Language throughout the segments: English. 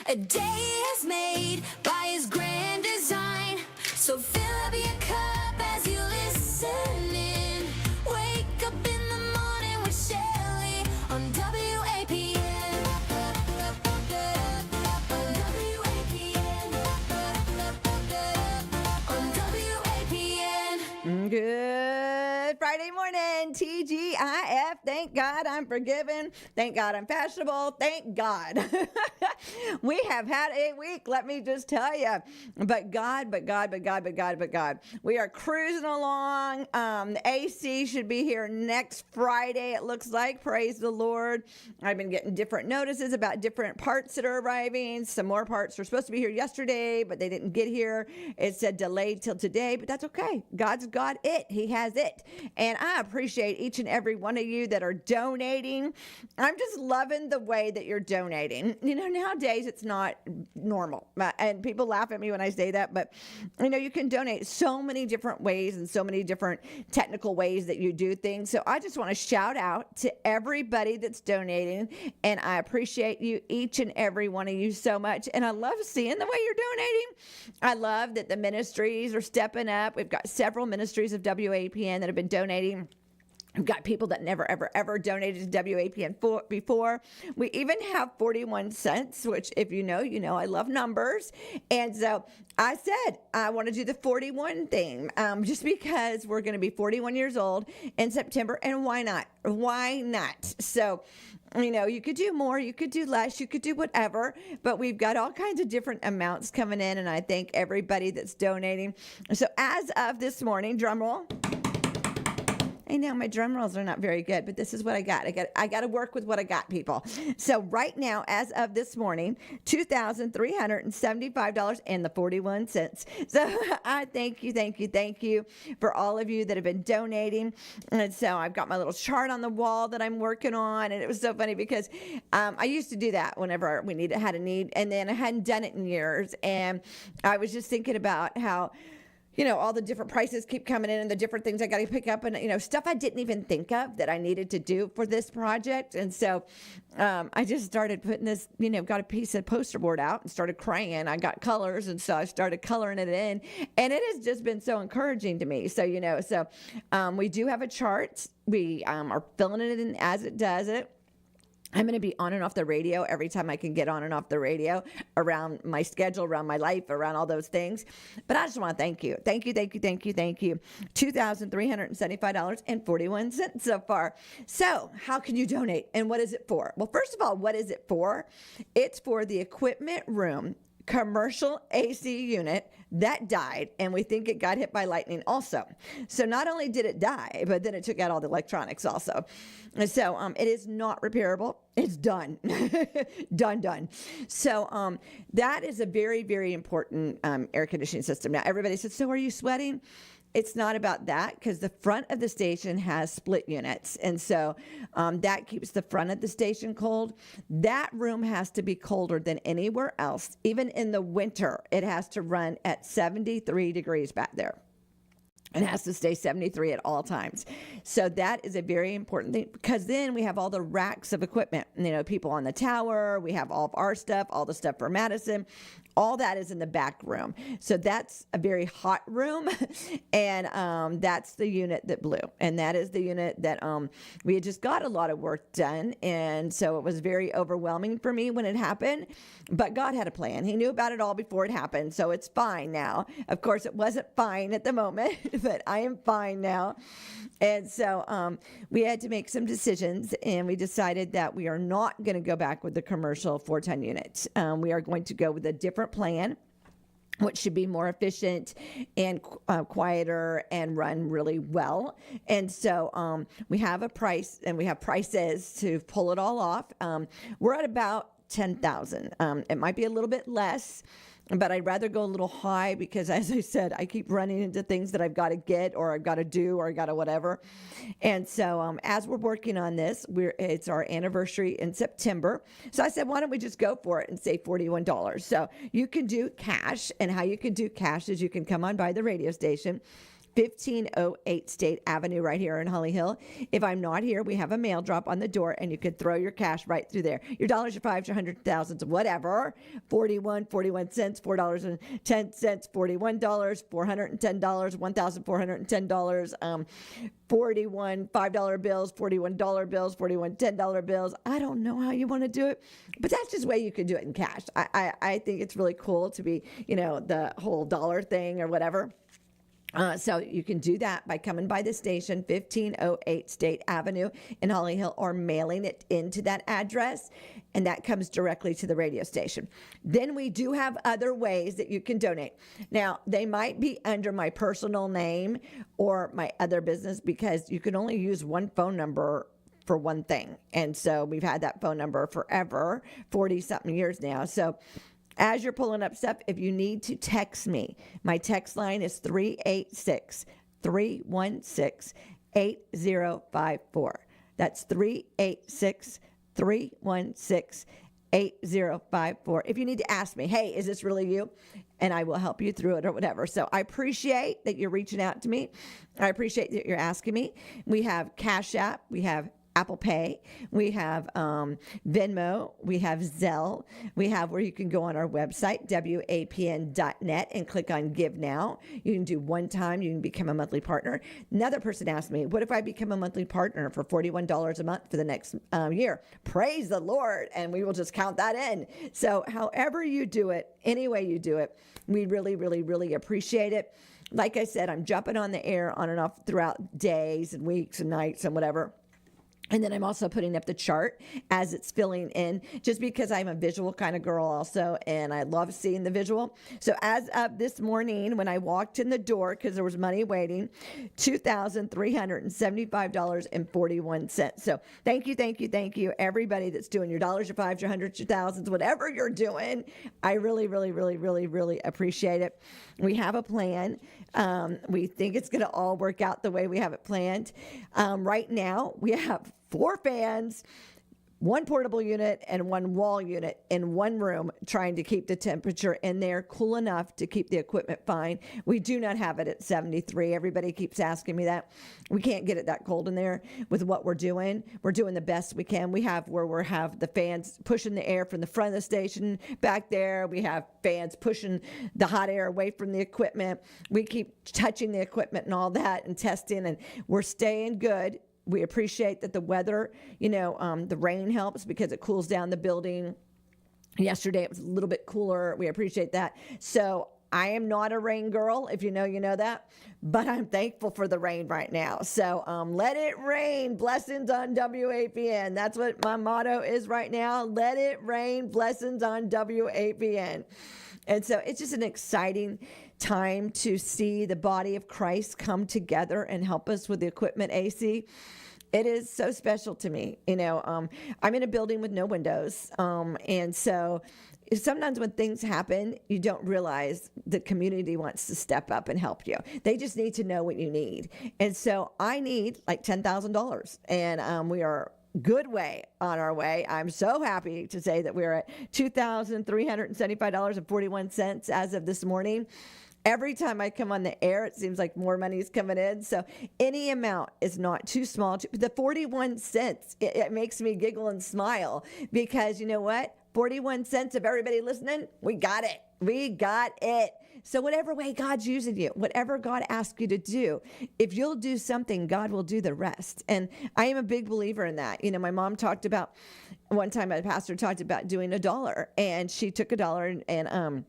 A day is made by his grand design. So fill up your cup as you listen in. Wake up in the morning with Shelly on WAPN. On WAPN. On WAPN. Good Friday morning, TGIF. Thank God I'm forgiven. Thank God I'm fashionable. Thank God. We have had a week, let me just tell you. But God. We are cruising along. The AC should be here next Friday, it looks like. Praise the Lord. I've been getting different notices about different parts that are arriving. Some more parts were supposed to be here yesterday, but they didn't get here. It said delayed till today, but that's okay. God's got it. He has it. And I appreciate each and every one of you that are donating. I'm just loving the way that you're donating. You know, nowadays it's not normal. And people laugh at me when I say that, but you know, you can donate so many different ways and so many different technical ways that you do things. So I just want to shout out to everybody that's donating, and I appreciate you, each and every one of you, so much. And I love seeing the way you're donating. I love that the ministries are stepping up. We've got several ministries of WAPN that have been donating. We've got people that never, ever donated to WAPN before. We even have 41 cents, which if you know, I love numbers. And so I said, I want to do the 41 thing, just because we're going to be 41 years old in September. And why not? Why not? So, you know, you could do more, you could do less, you could do whatever, but we've got all kinds of different amounts coming in. And I thank everybody that's donating. So as of this morning, drum roll. I know my drum rolls are not very good, but this is what I got. I got to work with what I got, people. So right now, as of this morning, $2,375.41. So I thank you for all of you that have been donating. And so I've got my little chart on the wall that I'm working on, and it was so funny because I used to do that whenever we had a need, and then I hadn't done it in years, and I was just thinking about how, you know, all the different prices keep coming in and the different things I got to pick up, and, you know, stuff I didn't even think of that I needed to do for this project. And so I just started putting this, you know, got a piece of poster board out and started crayon. I got colors, and so I started coloring it in, and it has just been so encouraging to me. So, you know, we do have a chart. We are filling it in as it does it. I'm going to be on and off the radio every time I can get on and off the radio, around my schedule, around my life, around all those things. But I just want to thank you. Thank you. $2,375.41 so far. So how can you donate, and what is it for? Well, first of all, what is it for? It's for the equipment room commercial AC unit that died, and we think it got hit by lightning also. So not only did it die, but then it took out all the electronics also. And so it is not repairable. It's done. done. So that is a very, very important air conditioning system. Now everybody says, so are you sweating? It's not about that, because the front of the station has split units. And so that keeps the front of the station cold. That room has to be colder than anywhere else. Even in the winter, it has to run at 73 degrees back there. It has to stay 73 at all times. So that is a very important thing, because then we have all the racks of equipment, you know, people on the tower, we have all of our stuff, all the stuff for Madison. All that is in the back room. So that's a very hot room. And that's the unit that blew. And that is the unit that we had just got a lot of work done. And so it was very overwhelming for me when it happened. But God had a plan. He knew about it all before it happened. So it's fine now. Of course, it wasn't fine at the moment, but I am fine now. And so we had to make some decisions, and we decided that we are not going to go back with the commercial 4-ton unit. We are going to go with a different plan, which should be more efficient and quieter and run really well. And so we have a price, and we have prices to pull it all off. We're at about $10,000. It might be a little bit less, but I'd rather go a little high, because as I said, I keep running into things that I've got to get, or I've got to do, or I got to whatever. And so as we're working on this, it's our anniversary in September. So I said, why don't we just go for it and say $41? So you can do cash, and how you can do cash is you can come on by the radio station, 1508 State Avenue right here in Holly Hill. If I'm not here, we have a mail drop on the door, and you could throw your cash right through there. Your dollars, your fives, your hundreds, thousands, whatever. 41 cents, $4.10, $41, $410, $1,410, 41 $5 bills, $41 bills, 41 $10 bills. I don't know how you want to do it, but that's just the way you could do it in cash. I think it's really cool to be, the whole dollar thing or whatever. So you can do that by coming by the station, 1508 State Avenue in Holly Hill, or mailing it into that address, and that comes directly to the radio station. Then we do have other ways that you can donate. Now, they might be under my personal name or my other business, because you can only use one phone number for one thing. And so we've had that phone number forever, 40-something years now. So as you're pulling up stuff, if you need to text me, my text line is 386-316-8054. That's 386-316-8054. If you need to ask me, hey, is this really you? And I will help you through it or whatever. So I appreciate that you're reaching out to me. I appreciate that you're asking me. We have Cash App. We have Apple Pay, we have Venmo, we have Zelle, we have where you can go on our website, WAPN.net, and click on Give Now. You can do one time, you can become a monthly partner. Another person asked me, what if I become a monthly partner for $41 a month for the next year? Praise the Lord, and we will just count that in. So however you do it, any way you do it, we really, really, really appreciate it. Like I said, I'm jumping on the air on and off throughout days and weeks and nights and whatever. And then I'm also putting up the chart as it's filling in, just because I'm a visual kind of girl also, and I love seeing the visual. So as of this morning, when I walked in the door, because there was money waiting, $2,375.41. So thank you, everybody that's doing your dollars, your fives, your hundreds, your thousands, whatever you're doing. I really, really, really, really, really appreciate it. We have a plan. We think it's going to all work out the way we have it planned. Right now, we have 4 fans, 1 portable unit, and 1 wall unit in one room, trying to keep the temperature in there cool enough to keep the equipment fine. We do not have it at 73. Everybody keeps asking me that. We can't get it that cold in there with what we're doing. We're doing the best we can. We have the fans pushing the air from the front of the station back there. We have fans pushing the hot air away from the equipment. We keep touching the equipment and all that and testing, and we're staying good. We appreciate that the weather, the rain helps because it cools down the building. Yesterday it was a little bit cooler. We appreciate that. So I am not a rain girl. If you know that. But I'm thankful for the rain right now. So let it rain. Blessings on WAPN. That's what my motto is right now. Let it rain. Blessings on WAPN. And so it's just an exciting time to see the body of Christ come together and help us with the equipment AC. It is so special to me. I'm in a building with no windows. And so sometimes when things happen, you don't realize the community wants to step up and help you. They just need to know what you need. And so I need like $10,000, and we are good way on our way. I'm so happy to say that we're at $2,375.41 as of this morning. Every time I come on the air, it seems like more money is coming in. So any amount is not too small. The 41 cents, it makes me giggle and smile, because you know what? 41 cents of everybody listening, we got it. We got it. So whatever way God's using you, whatever God asks you to do, if you'll do something, God will do the rest. And I am a big believer in that. My mom talked about, one time my pastor talked about doing $1, and she took $1 and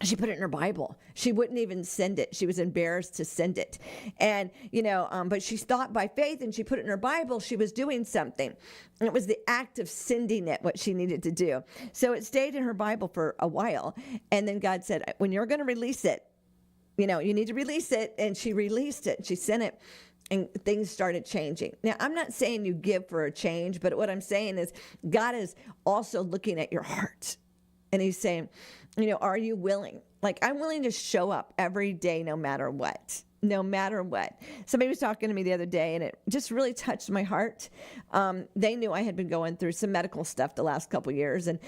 she put it in her Bible. She wouldn't even send it. She was embarrassed to send it. And, but she thought by faith, and she put it in her Bible, she was doing something. And it was the act of sending it, what she needed to do. So it stayed in her Bible for a while. And then God said, when you're going to release it, you need to release it. And she released it. She sent it. And things started changing. Now, I'm not saying you give for a change, but what I'm saying is God is also looking at your heart. And he's saying, are you willing? Like, I'm willing to show up every day, no matter what. No matter what. Somebody was talking to me the other day, and it just really touched my heart. They knew I had been going through some medical stuff the last couple of years. And,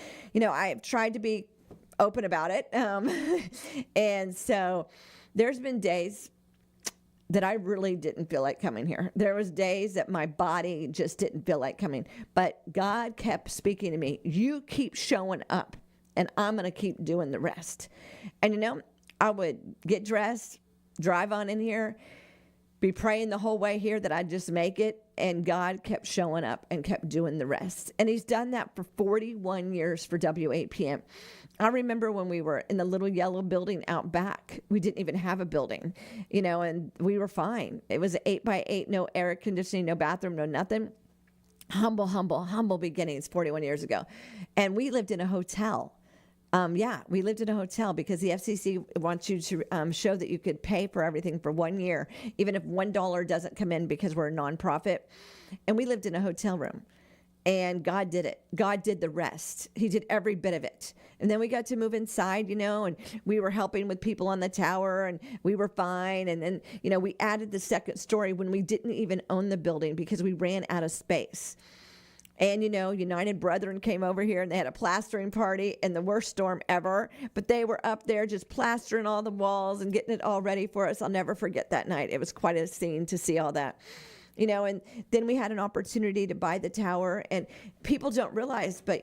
I have tried to be open about it. And so there's been days that I really didn't feel like coming here. There was days that my body just didn't feel like coming, but God kept speaking to me. You keep showing up, and I'm going to keep doing the rest. And I would get dressed, drive on in here, be praying the whole way here that I'd just make it. And God kept showing up and kept doing the rest. And he's done that for 41 years for WAPN. I remember when we were in the little yellow building out back. We didn't even have a building, and we were fine. It was 8x8, no air conditioning, no bathroom, no nothing. Humble beginnings 41 years ago. And we lived in a hotel. We lived in a hotel because the FCC wants you to show that you could pay for everything for 1 year, even if $1 doesn't come in because we're a nonprofit. And we lived in a hotel room. And God did it. God did the rest. He did every bit of it. And then we got to move inside, and we were helping with people on the tower, and we were fine. And then, we added the second story when we didn't even own the building because we ran out of space. And, United Brethren came over here and they had a plastering party in the worst storm ever. But they were up there just plastering all the walls and getting it all ready for us. I'll never forget that night. It was quite a scene to see all that. And then we had an opportunity to buy the tower. And people don't realize, but,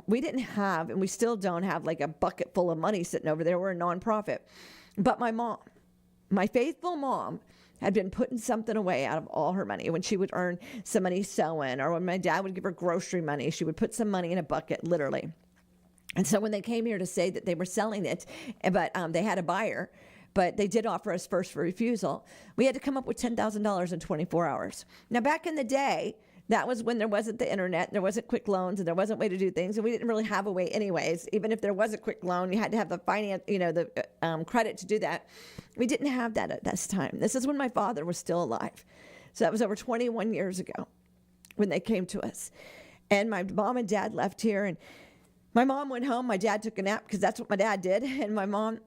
we didn't have, and we still don't have, like a bucket full of money sitting over there. We're a nonprofit. But my mom, my faithful mom, had been putting something away out of all her money. When she would earn some money sewing, or when my dad would give her grocery money, she would put some money in a bucket, literally. And so when they came here to say that they were selling it, but they had a buyer, but they did offer us first refusal, we had to come up with $10,000 in 24 hours. Now, back in the day, that was when there wasn't the internet, there wasn't quick loans, and there wasn't a way to do things, and we didn't really have a way anyways. Even if there was a quick loan, you had to have the finance, the credit to do that. We didn't have that at this time. This is when my father was still alive. So that was over 21 years ago when they came to us. And my mom and dad left here, and my mom went home. My dad took a nap because that's what my dad did. And my mom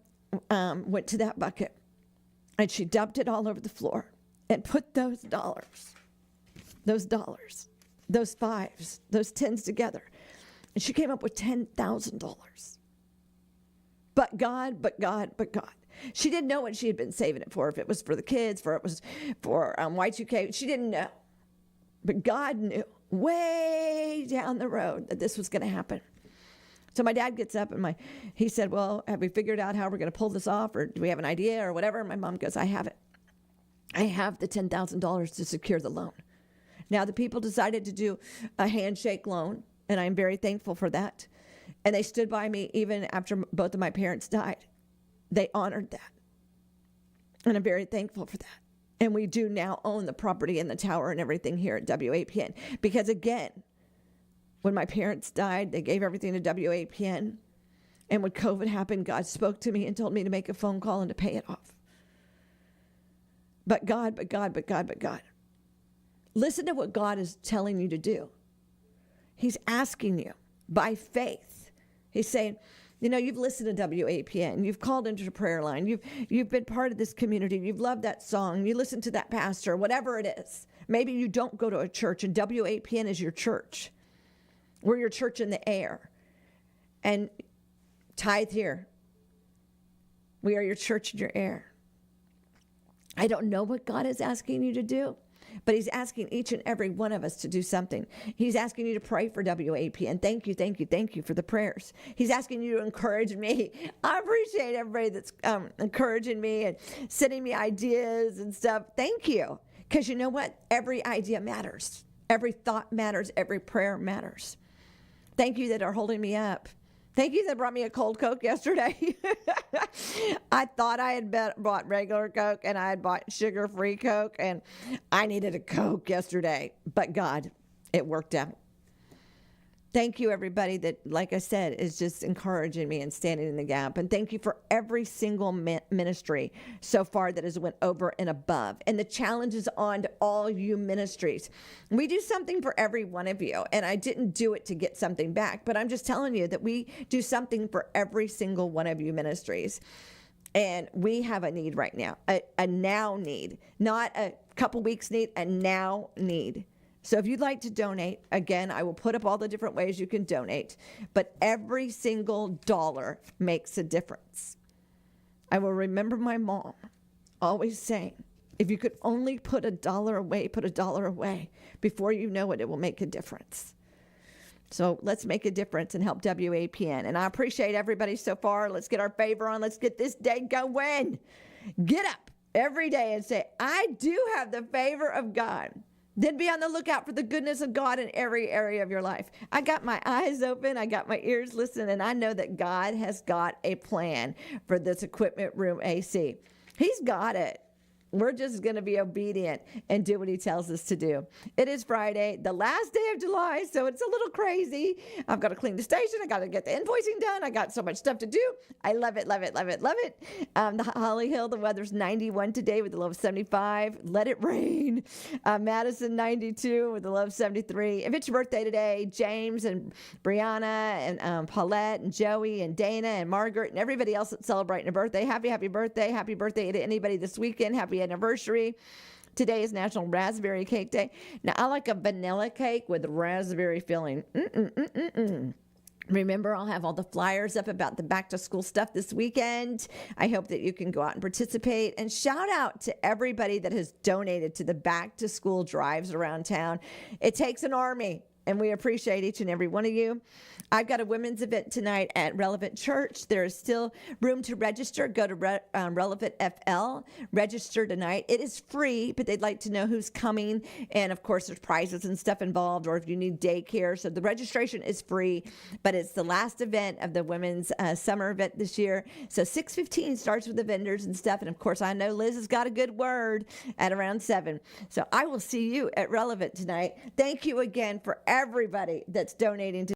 went to that bucket, and she dumped it all over the floor and put those dollars, those fives, those tens together. And she came up with $10,000. But God. She didn't know what she had been saving it for, if it was for the kids, it was for Y2K. She didn't know. But God knew way down the road that this was going to happen. So my dad gets up and he said, well, have we figured out how we're going to pull this off, or do we have an idea or whatever? And my mom goes, I have it. I have the $10,000 to secure the loan. Now, the people decided to do a handshake loan, and I'm very thankful for that. And they stood by me even after both of my parents died. They honored that. And I'm very thankful for that. And we do now own the property and the tower and everything here at WAPN. Because again, when my parents died, they gave everything to WAPN. And when COVID happened, God spoke to me and told me to make a phone call and to pay it off. But God. Listen to what God is telling you to do. He's asking you by faith. He's saying, you've listened to WAPN. You've called into the prayer line. You've been part of this community. You've loved that song. You listen to that pastor, whatever it is. Maybe you don't go to a church, and WAPN is your church. We're your church in the air. And tithe here. We are your church in your air. I don't know what God is asking you to do, but he's asking each and every one of us to do something. He's asking you to pray for WAPN. Thank you for the prayers. He's asking you to encourage me. I appreciate everybody that's encouraging me and sending me ideas and stuff. Thank you. Because you know what? Every idea matters. Every thought matters. Every prayer matters. Thank you that are holding me up. Thank you that brought me a cold Coke yesterday. I thought I had bought regular Coke, and I had bought sugar-free Coke, and I needed a Coke yesterday. But God, it worked out. Thank you, everybody that, like I said, is just encouraging me and standing in the gap. And thank you for every single ministry so far that has went over and above. And the challenge is on to all you ministries. We do something for every one of you. And I didn't do it to get something back, but I'm just telling you that we do something for every single one of you ministries. And we have a need right now, a now need, not a couple weeks need, a now need. So if you'd like to donate, again, I will put up all the different ways you can donate, but every single dollar makes a difference. I will remember my mom always saying, If you could only put $1 away, put $1 away. Before you know it, it will make a difference. So let's make a difference and help WAPN. And I appreciate everybody so far. Let's get our favor on. Let's get this day going. Get up every day and say, I do have the favor of God. Then be on the lookout for the goodness of God in every area of your life. I got my eyes open. I got my ears listening. And I know that God has got a plan for this equipment room AC. He's got it. We're just going to be obedient and do what he tells us to do. It is Friday, the last day of July, so it's a little crazy. I've got to clean the station. I got to get the invoicing done. I got so much stuff to do. I love it, love it, love it, love it. The Holly Hill, the weather's 91 today with a low of 75. Let it rain. Madison, 92 with a low of 73. If it's your birthday today, James and Brianna and Paulette and Joey and Dana and Margaret and everybody else that's celebrating a birthday, happy birthday. Happy birthday to anybody this weekend. Happy anniversary. Today is National Raspberry Cake Day. Now, I like a vanilla cake with raspberry filling. Remember, I'll have all the flyers up about the back to school stuff this weekend. I hope that you can go out and participate. And shout out to everybody that has donated to the back to school drives around town. It takes an army, and we appreciate each and every one of you. I've got a women's event tonight at Relevant Church. There is still room to register. Go to Relevant FL. Register tonight. It is free, but they'd like to know who's coming. And, of course, there's prizes and stuff involved, or if you need daycare. So the registration is free, but it's the last event of the women's summer event this year. So 6:15 starts with the vendors and stuff. And, of course, I know Liz has got a good word at around 7. So I will see you at Relevant tonight. Thank you again for everybody that's donating to